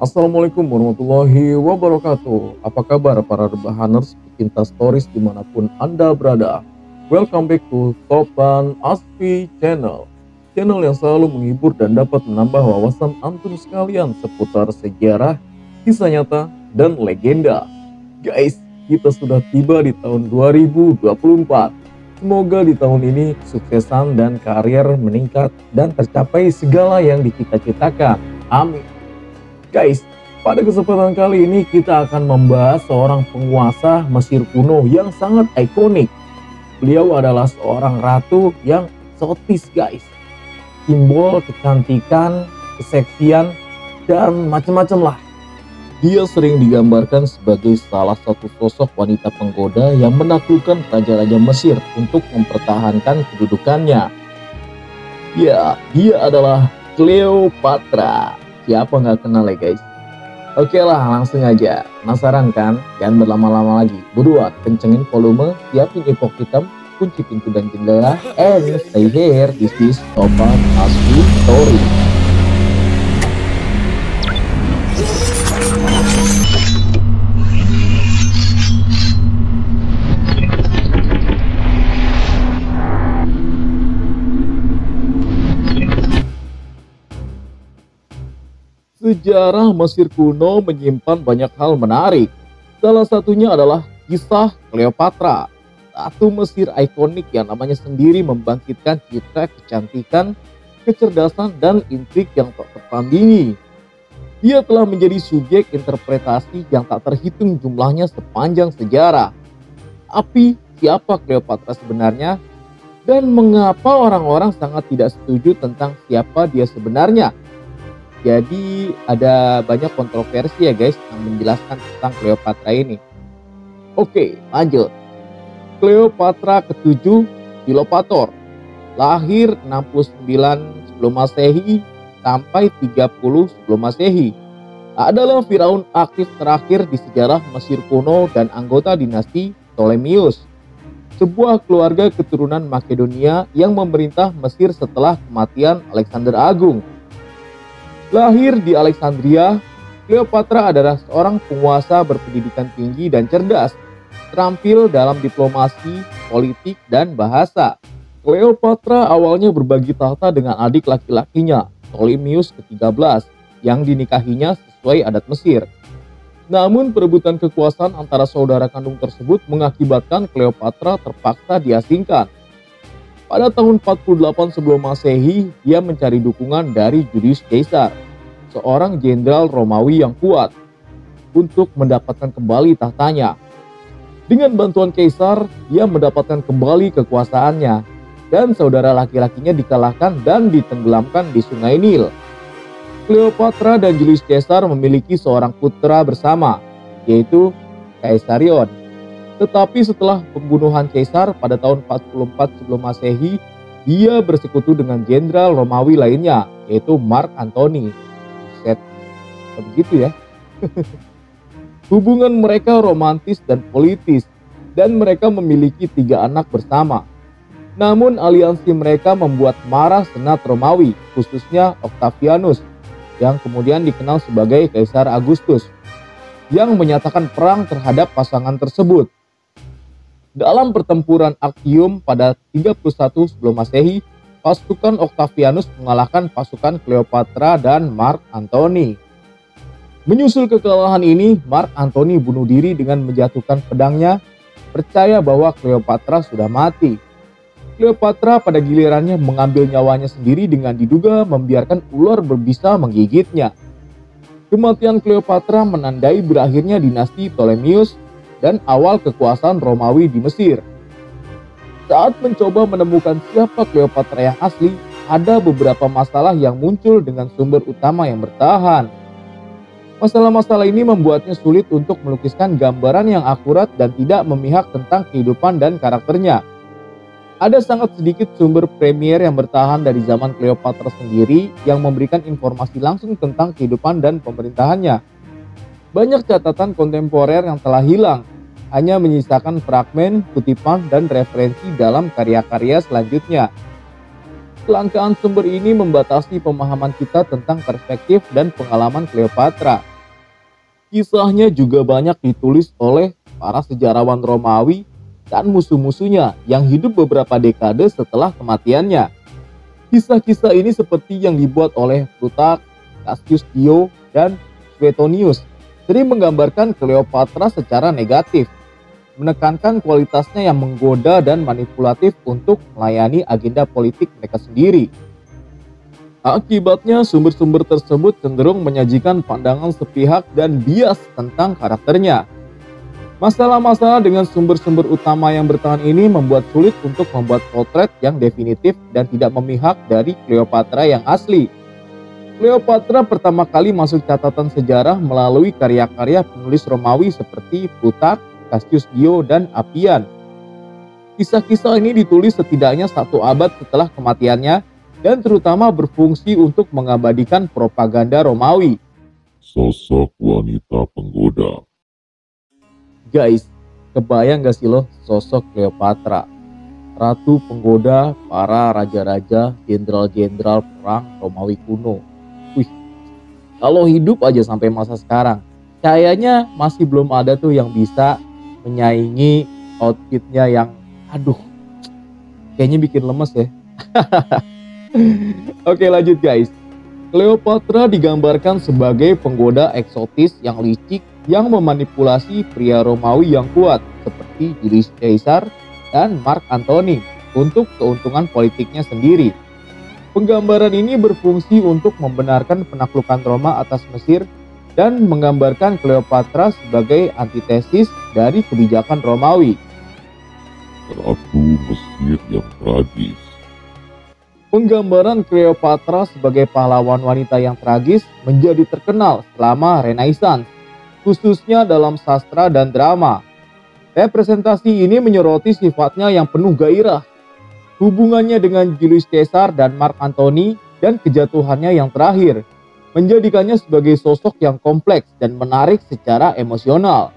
Assalamualaikum warahmatullahi wabarakatuh. Apa kabar para rebahaners pecinta stories dimanapun Anda berada? Welcome back to Topan Asfi Channel. Channel yang selalu menghibur dan dapat menambah wawasan antum sekalian seputar sejarah, kisah nyata, dan legenda. Guys, kita sudah tiba di tahun 2024. Semoga di tahun ini kesuksesan dan karir meningkat dan tercapai segala yang dicita-citakan. Amin. Guys, pada kesempatan kali ini kita akan membahas seorang penguasa Mesir kuno yang sangat ikonik. Beliau adalah seorang ratu yang eksotis guys. Simbol kecantikan, keseksian, dan macam-macam lah. Dia sering digambarkan sebagai salah satu sosok wanita penggoda yang menaklukkan raja-raja Mesir untuk mempertahankan kedudukannya. Ya, dia adalah Cleopatra. Siapa nggak kenal ya guys? Oke lah, langsung aja. Penasaran kan? Jangan berlama-lama lagi. Buruan, kencengin volume, siapin epok hitam, kunci pintu dan jendela, and stay here. This is Topan Asfi Story. Sejarah Mesir kuno menyimpan banyak hal menarik. Salah satunya adalah kisah Cleopatra, ratu Mesir ikonik yang namanya sendiri membangkitkan citra kecantikan, kecerdasan, dan intrik yang tak tertandingi. Dia telah menjadi subjek interpretasi yang tak terhitung jumlahnya sepanjang sejarah. Tapi siapa Cleopatra sebenarnya? Dan mengapa orang-orang sangat tidak setuju tentang siapa dia sebenarnya? Jadi ada banyak kontroversi ya guys yang menjelaskan tentang Cleopatra ini. Oke, lanjut. Cleopatra ke-7 Filopator, lahir 69 sebelum Masehi sampai 30 sebelum Masehi, adalah firaun aktif terakhir di sejarah Mesir kuno dan anggota dinasti Ptolemeus, sebuah keluarga keturunan Makedonia yang memerintah Mesir setelah kematian Alexander Agung. Lahir di Alexandria, Cleopatra adalah seorang penguasa berpendidikan tinggi dan cerdas, terampil dalam diplomasi, politik, dan bahasa. Cleopatra awalnya berbagi tahta dengan adik laki-lakinya, Ptolemeus ke-13, yang dinikahinya sesuai adat Mesir. Namun perebutan kekuasaan antara saudara kandung tersebut mengakibatkan Cleopatra terpaksa diasingkan. Pada tahun 48 sebelum Masehi, dia mencari dukungan dari Julius Caesar, seorang jenderal Romawi yang kuat, untuk mendapatkan kembali tahtanya. Dengan bantuan Caesar, dia mendapatkan kembali kekuasaannya, dan saudara laki-lakinya dikalahkan dan ditenggelamkan di Sungai Nil. Cleopatra dan Julius Caesar memiliki seorang putra bersama, yaitu Caesarion. Tetapi setelah pembunuhan Caesar pada tahun 44 sebelum Masehi, dia bersekutu dengan jenderal Romawi lainnya, yaitu Mark Antony. Set, begitu ya. Hubungan mereka romantis dan politis, dan mereka memiliki 3 anak bersama. Namun aliansi mereka membuat marah Senat Romawi, khususnya Octavianus, yang kemudian dikenal sebagai Kaisar Agustus, yang menyatakan perang terhadap pasangan tersebut. Dalam pertempuran Actium pada 31 sebelum Masehi, pasukan Octavianus mengalahkan pasukan Cleopatra dan Mark Antony. Menyusul kekalahan ini, Mark Antony bunuh diri dengan menjatuhkan pedangnya, percaya bahwa Cleopatra sudah mati. Cleopatra pada gilirannya mengambil nyawanya sendiri dengan diduga membiarkan ular berbisa menggigitnya. Kematian Cleopatra menandai berakhirnya dinasti Ptolemeus dan awal kekuasaan Romawi di Mesir. Saat mencoba menemukan siapa Cleopatra yang asli, ada beberapa masalah yang muncul dengan sumber utama yang bertahan. Masalah-masalah ini membuatnya sulit untuk melukiskan gambaran yang akurat dan tidak memihak tentang kehidupan dan karakternya. Ada sangat sedikit sumber premier yang bertahan dari zaman Cleopatra sendiri yang memberikan informasi langsung tentang kehidupan dan pemerintahannya. Banyak catatan kontemporer yang telah hilang, hanya menyisakan fragmen, kutipan, dan referensi dalam karya-karya selanjutnya. Kelangkaan sumber ini membatasi pemahaman kita tentang perspektif dan pengalaman Cleopatra. Kisahnya juga banyak ditulis oleh para sejarawan Romawi dan musuh-musuhnya yang hidup beberapa dekade setelah kematiannya. Kisah-kisah ini seperti yang dibuat oleh Plutarch, Cassius Dio, dan Suetonius sering menggambarkan Cleopatra secara negatif, menekankan kualitasnya yang menggoda dan manipulatif untuk melayani agenda politik mereka sendiri. Akibatnya, sumber-sumber tersebut cenderung menyajikan pandangan sepihak dan bias tentang karakternya. Masalah-masalah dengan sumber-sumber utama yang bertahan ini membuat sulit untuk membuat potret yang definitif dan tidak memihak dari Cleopatra yang asli. Cleopatra pertama kali masuk catatan sejarah melalui karya-karya penulis Romawi seperti Plutarch, Cassius Dio, dan Appian. Kisah-kisah ini ditulis setidaknya 1 abad setelah kematiannya dan terutama berfungsi untuk mengabadikan propaganda Romawi. Sosok wanita penggoda. Guys, kebayang gak sih lo sosok Cleopatra? Ratu penggoda para raja-raja, jenderal-jenderal perang Romawi kuno. Wih, kalau hidup aja sampai masa sekarang, kayaknya masih belum ada tuh yang bisa menyaingi outfitnya yang kayaknya bikin lemes ya. Oke, lanjut guys. Cleopatra digambarkan sebagai penggoda eksotis yang licik yang memanipulasi pria Romawi yang kuat seperti Julius Caesar dan Mark Antony untuk keuntungan politiknya sendiri. Penggambaran ini berfungsi untuk membenarkan penaklukan Roma atas Mesir dan menggambarkan Cleopatra sebagai antitesis dari kebijakan Romawi. Ratu Mesir yang tragis. Penggambaran Cleopatra sebagai pahlawan wanita yang tragis menjadi terkenal selama Renaissance, khususnya dalam sastra dan drama. Representasi ini menyoroti sifatnya yang penuh gairah, hubungannya dengan Julius Caesar dan Mark Antony, dan kejatuhannya yang terakhir, menjadikannya sebagai sosok yang kompleks dan menarik secara emosional.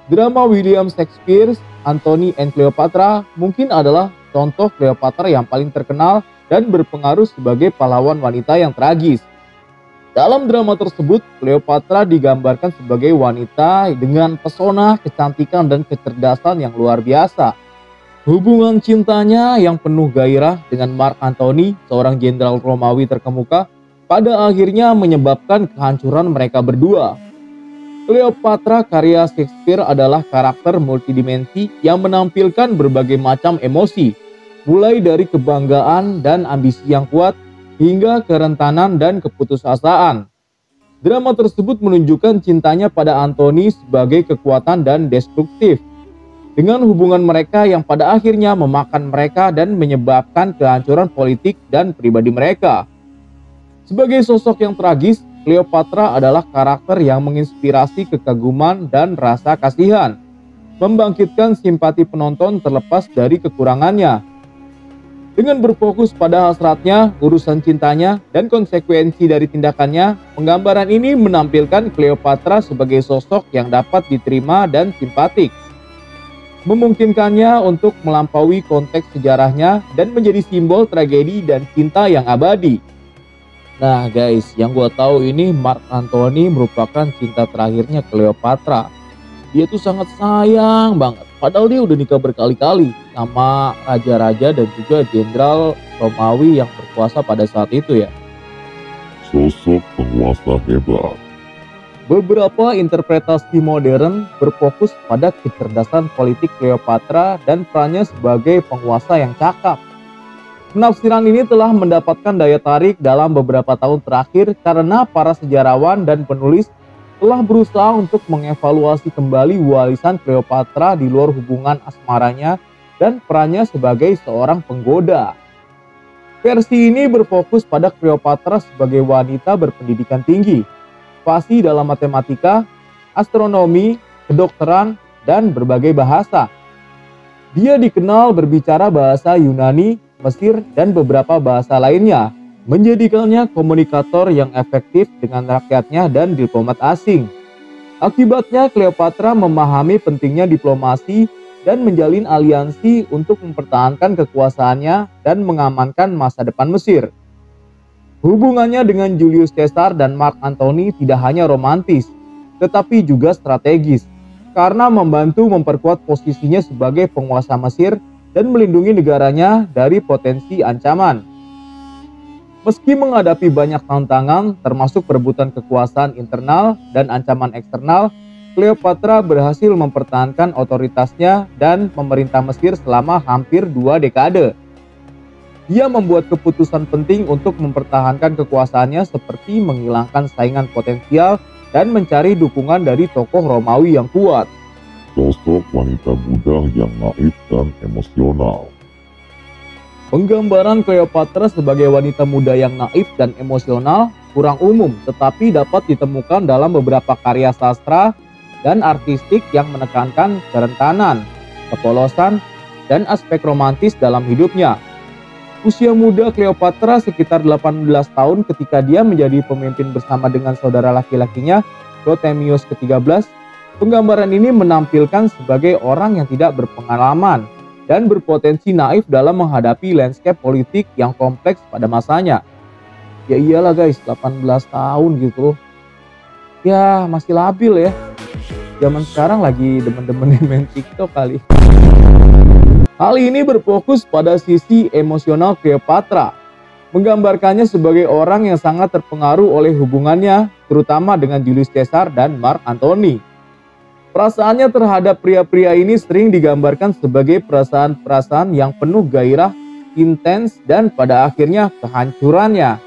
Drama William Shakespeare, Antony and Cleopatra mungkin adalah contoh Cleopatra yang paling terkenal dan berpengaruh sebagai pahlawan wanita yang tragis. Dalam drama tersebut, Cleopatra digambarkan sebagai wanita dengan pesona, kecantikan, dan kecerdasan yang luar biasa. Hubungan cintanya yang penuh gairah dengan Mark Antony, seorang jenderal Romawi terkemuka, pada akhirnya menyebabkan kehancuran mereka berdua. Cleopatra karya Shakespeare adalah karakter multidimensi yang menampilkan berbagai macam emosi, mulai dari kebanggaan dan ambisi yang kuat hingga kerentanan dan keputusasaan. Drama tersebut menunjukkan cintanya pada Antony sebagai kekuatan dan destruktif, dengan hubungan mereka yang pada akhirnya memakan mereka dan menyebabkan kehancuran politik dan pribadi mereka. Sebagai sosok yang tragis, Cleopatra adalah karakter yang menginspirasi kekaguman dan rasa kasihan, membangkitkan simpati penonton terlepas dari kekurangannya. Dengan berfokus pada hasratnya, urusan cintanya, dan konsekuensi dari tindakannya, penggambaran ini menampilkan Cleopatra sebagai sosok yang dapat diterima dan simpatik, memungkinkannya untuk melampaui konteks sejarahnya dan menjadi simbol tragedi dan cinta yang abadi. Nah guys, yang gue tahu ini Mark Antony merupakan cinta terakhirnya Cleopatra. Dia tuh sangat sayang banget, padahal dia udah nikah berkali-kali sama raja-raja dan juga jenderal Romawi yang berkuasa pada saat itu ya. Sosok penguasa hebat. Beberapa interpretasi modern berfokus pada kecerdasan politik Cleopatra dan perannya sebagai penguasa yang cakap. Penafsiran ini telah mendapatkan daya tarik dalam beberapa tahun terakhir karena para sejarawan dan penulis telah berusaha untuk mengevaluasi kembali warisan Cleopatra di luar hubungan asmaranya dan perannya sebagai seorang penggoda. Versi ini berfokus pada Cleopatra sebagai wanita berpendidikan tinggi, fasih dalam matematika, astronomi, kedokteran, dan berbagai bahasa. Dia dikenal berbicara bahasa Yunani, Mesir, dan beberapa bahasa lainnya, menjadikannya komunikator yang efektif dengan rakyatnya dan diplomat asing. Akibatnya, Cleopatra memahami pentingnya diplomasi dan menjalin aliansi untuk mempertahankan kekuasaannya dan mengamankan masa depan Mesir. Hubungannya dengan Julius Caesar dan Mark Antony tidak hanya romantis, tetapi juga strategis, karena membantu memperkuat posisinya sebagai penguasa Mesir dan melindungi negaranya dari potensi ancaman. Meski menghadapi banyak tantangan, termasuk perebutan kekuasaan internal dan ancaman eksternal, Cleopatra berhasil mempertahankan otoritasnya dan memerintah Mesir selama hampir 2 dekade. Dia membuat keputusan penting untuk mempertahankan kekuasaannya seperti menghilangkan saingan potensial dan mencari dukungan dari tokoh Romawi yang kuat. Sosok wanita muda yang naif dan emosional. Penggambaran Cleopatra sebagai wanita muda yang naif dan emosional kurang umum, tetapi dapat ditemukan dalam beberapa karya sastra dan artistik yang menekankan kerentanan, kepolosan, dan aspek romantis dalam hidupnya. Usia muda Cleopatra sekitar 18 tahun ketika dia menjadi pemimpin bersama dengan saudara laki-lakinya, Ptolemeus ke-13. Penggambaran ini menampilkan sebagai orang yang tidak berpengalaman dan berpotensi naif dalam menghadapi landscape politik yang kompleks pada masanya. Ya iyalah guys, 18 tahun gitu. Ya masih labil ya. Zaman sekarang lagi demen-demen main TikTok kali. Hal ini berfokus pada sisi emosional Cleopatra, menggambarkannya sebagai orang yang sangat terpengaruh oleh hubungannya, terutama dengan Julius Caesar dan Mark Antony. Perasaannya terhadap pria-pria ini sering digambarkan sebagai perasaan-perasaan yang penuh gairah, intens, dan pada akhirnya kehancurannya.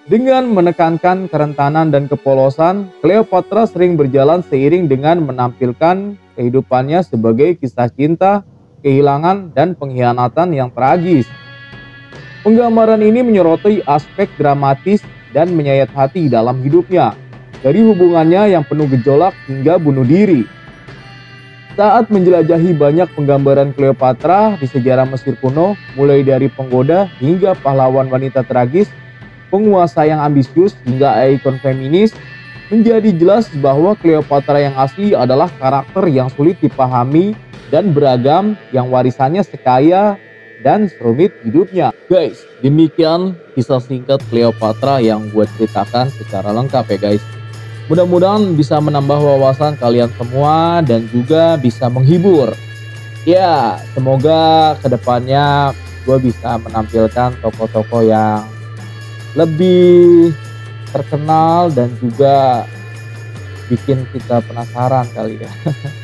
Dengan menekankan kerentanan dan kepolosan, Cleopatra sering berjalan seiring dengan menampilkan kehidupannya sebagai kisah cinta, kehilangan, dan pengkhianatan yang tragis. Penggambaran ini menyoroti aspek dramatis dan menyayat hati dalam hidupnya, dari hubungannya yang penuh gejolak hingga bunuh diri. Saat menjelajahi banyak penggambaran Cleopatra di sejarah Mesir kuno, mulai dari penggoda hingga pahlawan wanita tragis, penguasa yang ambisius hingga ikon feminis, menjadi jelas bahwa Cleopatra yang asli adalah karakter yang sulit dipahami dan beragam, yang warisannya sekaya dan serumit hidupnya. Guys, demikian kisah singkat Cleopatra yang gue ceritakan secara lengkap ya guys. Mudah-mudahan bisa menambah wawasan kalian semua dan juga bisa menghibur. Ya, semoga kedepannya gue bisa menampilkan tokoh-tokoh yang lebih terkenal dan juga bikin kita penasaran kali ya.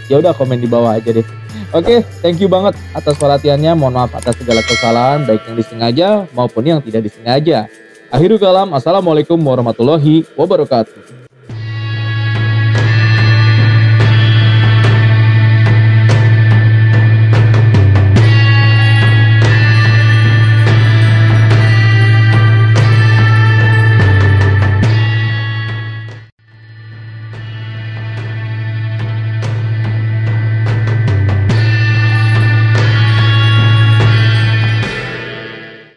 Ya udah, komen di bawah aja deh. Oke, thank you banget atas perhatiannya. Mohon maaf atas segala kesalahan, baik yang disengaja maupun yang tidak disengaja. Akhirul kalam, assalamualaikum warahmatullahi wabarakatuh.